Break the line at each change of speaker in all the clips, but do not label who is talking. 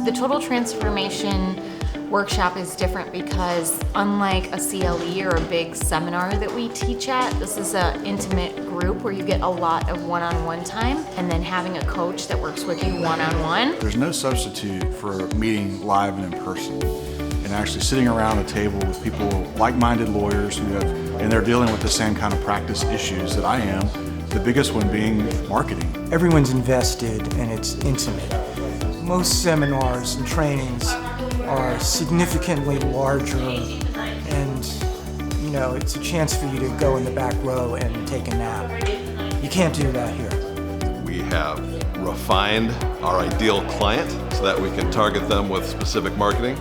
The Total Transformation workshop is different because unlike a CLE or a big seminar that we teach at, this is an intimate group where you get a lot of one-on-one time and then having a coach that works with you one-on-one.
There's no substitute for meeting live and in person and actually sitting around a table with people, like-minded lawyers and they're dealing with the same kind of practice issues that I am, the biggest one being marketing.
Everyone's invested and it's intimate. Most seminars and trainings are significantly larger and, it's a chance for you to go in the back row and take a nap. You can't do that here.
We have refined our ideal client so that we can target them with specific marketing.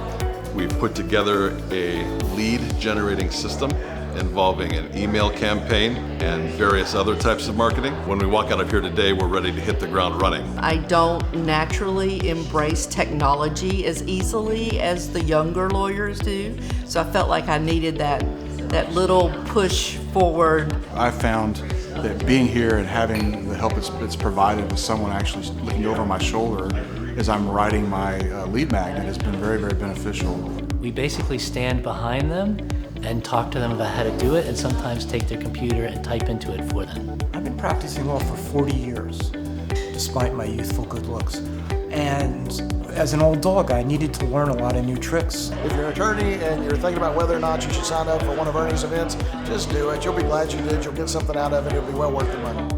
We've put together a lead generating system involving an email campaign and various other types of marketing. When we walk out of here today, we're ready to hit the ground running.
I don't naturally embrace technology as easily as the younger lawyers do, so I felt like I needed that little push forward.
I found that being here and having the help that's provided with someone actually looking over my shoulder as I'm writing my lead magnet has been very, very beneficial.
We basically stand behind them and talk to them about how to do it, and sometimes take their computer and type into it for them.
I've been practicing law for 40 years, despite my youthful good looks. And as an old dog, I needed to learn a lot of new tricks.
If you're an attorney and you're thinking about whether or not you should sign up for one of Ernie's events, just do it. You'll be glad you did. You'll get something out of it. It'll be well worth the money.